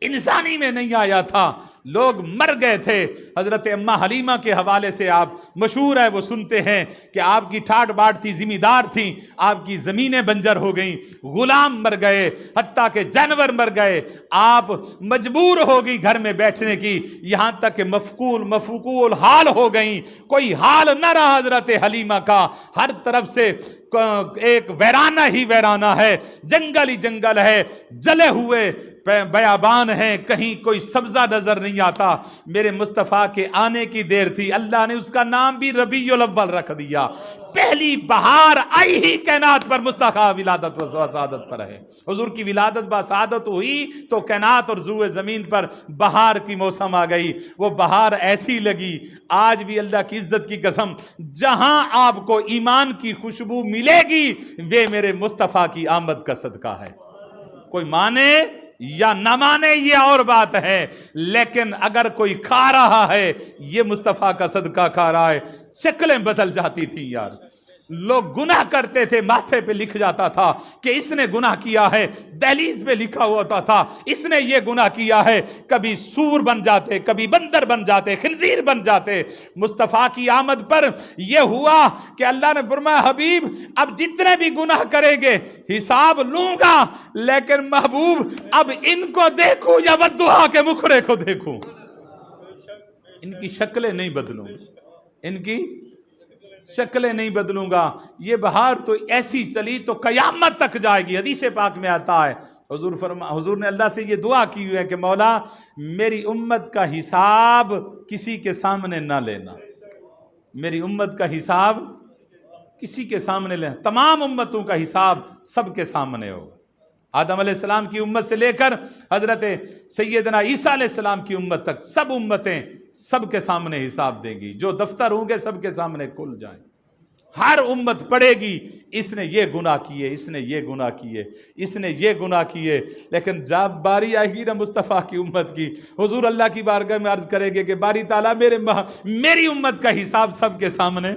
انسانی میں نہیں آیا تھا. لوگ مر گئے تھے. حضرت اماں حلیمہ کے حوالے سے آپ مشہور ہے, وہ سنتے ہیں کہ آپ کی ٹھاٹ باٹ تھی, ذمہ دار تھیں, آپ کی زمینیں بنجر ہو گئیں, غلام مر گئے, حتیٰ کہ جانور مر گئے, آپ مجبور ہو گئی گھر میں بیٹھنے کی, یہاں تک کہ مفقول حال ہو گئیں. کوئی حال نہ رہا حضرت حلیمہ کا, ہر طرف سے ایک ویرانہ ہی ویرانہ ہے, جنگل ہی جنگل ہے, جلے ہوئے بیابان ہیں, کہیں کوئی سبزہ نظر نہیں آتا. میرے مصطفیٰ کے آنے کی دیر تھی, اللہ نے اس کا نام بھی ربیع الاول رکھ دیا. پہلی بہار آئی ہی کائنات پر مصطفیٰ ولادت و سعادت پر ہے. حضور کی ولادت با سعادت ہوئی تو کائنات اور زوئے زمین پر بہار کی موسم آ گئی. وہ بہار ایسی لگی, آج بھی اللہ کی عزت کی قسم جہاں آپ کو ایمان کی خوشبو ملے گی وہ میرے مصطفیٰ کی آمد کا صدقہ ہے. کوئی مانے یا نہ مانے یہ اور بات ہے, لیکن اگر کوئی کھا رہا ہے یہ مصطفیٰ کا صدقہ کھا رہا ہے. شکلیں بدل جاتی تھی یار, لوگ گناہ کرتے تھے, ماتھے پہ لکھ جاتا تھا کہ اس نے گناہ کیا ہے, دہلیز پہ لکھا ہوتا تھا اس نے یہ گناہ کیا ہے. کبھی سور بن جاتے, کبھی بندر بن جاتے, خنزیر بن جاتے. مصطفیٰ کی آمد پر یہ ہوا کہ اللہ نے فرمایا حبیب اب جتنے بھی گناہ کریں گے حساب لوں گا, لیکن محبوب اب ان کو دیکھوں یا بددعا کے مکھڑے کو دیکھوں, ان کی شکلیں نہیں بدلوں, ان کی شکلیں نہیں بدلوں گا. یہ بہار تو ایسی چلی تو قیامت تک جائے گی. حدیث پاک میں آتا ہے حضور نے اللہ سے یہ دعا کی ہوئی ہے کہ مولا میری امت کا حساب کسی کے سامنے نہ لینا, میری امت کا حساب کسی کے سامنے لینا, تمام امتوں کا حساب سب کے سامنے ہوگا. آدم علیہ السلام کی امت سے لے کر حضرت سیدنا عیسیٰ علیہ السلام کی امت تک سب امتیں سب کے سامنے حساب دیں گی. جو دفتر ہوں گے سب کے سامنے کھل جائیں. ہر امت پڑھے گی اس نے یہ گناہ کیے, اس نے یہ گناہ کیے, اس نے یہ گناہ کیے. لیکن جب باری آئے گی نا مصطفیٰ کی امت کی, حضور اللہ کی بارگاہ میں عرض کریں گے کہ باری تعالیٰ میری امت کا حساب سب کے سامنے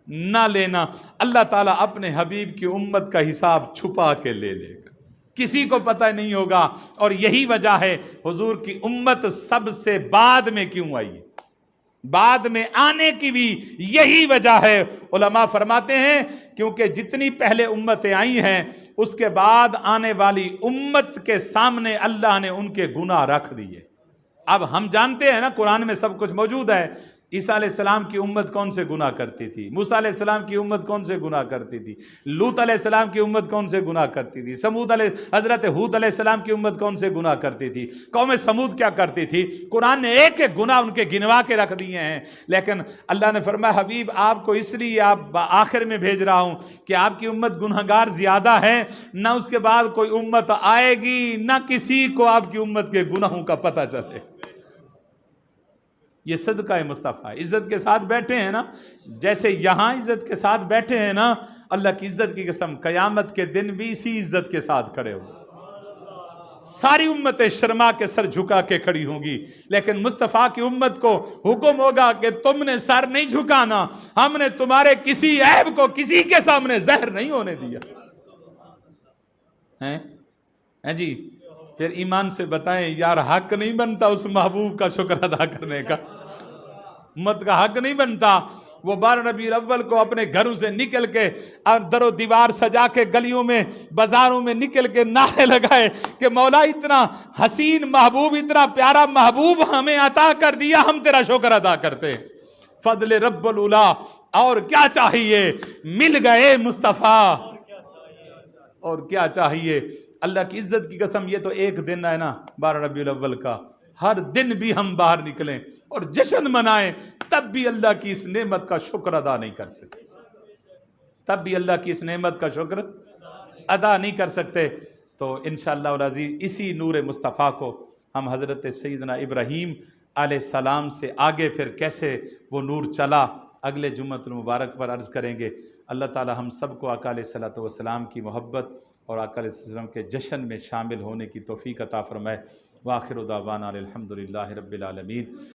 نہ لینا. اللہ تعالیٰ اپنے حبیب کی امت کا حساب چھپا کے لے لے گا, کسی کو پتہ نہیں ہوگا. اور یہی وجہ ہے حضور کی امت سب سے بعد میں کیوں آئی, بعد میں آنے کی بھی یہی وجہ ہے. علماء فرماتے ہیں کیونکہ جتنی پہلے امتیں آئی ہیں اس کے بعد آنے والی امت کے سامنے اللہ نے ان کے گناہ رکھ دیے. اب ہم جانتے ہیں نا قرآن میں سب کچھ موجود ہے. عیسیٰ علیہ السلام کی امت کون سے گناہ کرتی تھی, موسیٰ علیہ السلام کی امت کون سے گناہ کرتی تھی, لوط علیہ السلام کی امت کون سے گناہ کرتی تھی, حضرت ہود علیہ السلام کی امت کون سے گناہ کرتی تھی, قوم سمود کیا کرتی تھی. قرآن نے ایک ایک گناہ ان کے گنوا کے رکھ دیے ہیں. لیکن اللہ نے فرمایا حبیب آپ کو اس لیے آپ آخر میں بھیج رہا ہوں کہ آپ کی امت گنہگار زیادہ ہے, نہ اس کے بعد کوئی امت آئے گی نہ کسی کو آپ کی امت کے گناہوں کا پتہ چلے. یہ صدقہ مصطفیٰ. عزت کے ساتھ بیٹھے ہیں نا, جیسے یہاں عزت کے ساتھ بیٹھے ہیں نا, اللہ کی عزت کی قسم قیامت کے دن بھی اسی عزت کے ساتھ کھڑے ہوں. ساری امتیں شرما کے سر جھکا کے کھڑی ہوں گی, لیکن مصطفیٰ کی امت کو حکم ہوگا کہ تم نے سر نہیں جھکانا, ہم نے تمہارے کسی عیب کو کسی کے سامنے ظاہر نہیں ہونے دیا. ہیں جی, پھر ایمان سے بتائیں یار حق نہیں بنتا اس محبوب کا شکر ادا کرنے کا, امت کا حق نہیں بنتا وہ 12 ربیع الاول کو اپنے گھروں سے نکل کے اور در و دیوار سجا کے گلیوں میں بازاروں میں نکل کے نعرے لگائے کہ مولا اتنا حسین محبوب، اتنا پیارا محبوب ہمیں عطا کر دیا، ہم تیرا شکر ادا کرتے ہیں، فضل رب العلا، اور کیا چاہیے، مل گئے مصطفیٰ، اور کیا چاہیے۔ اللہ کی عزت کی قسم، یہ تو ایک دن ہے نا 12 ربیع الاول کا، ہر دن بھی ہم باہر نکلیں اور جشن منائیں، تب بھی اللہ کی اس نعمت کا شکر ادا نہیں کر سکتے، تب بھی اللہ کی اس نعمت کا شکر ادا نہیں کر سکتے۔ تو انشاءاللہ العزیز اسی نور مصطفیٰ کو ہم حضرت سیدنا ابراہیم علیہ السلام سے آگے پھر کیسے وہ نور چلا، اگلے جمعۃ المبارک پر عرض کریں گے۔ اللہ تعالی ہم سب کو آقا علیہ الصلوۃ والسلام کی محبت اور آقا علیہ السلام کے جشن میں شامل ہونے کی توفیق عطا فرمائے۔ وآخر دعوانا الحمدللہ رب العالمین۔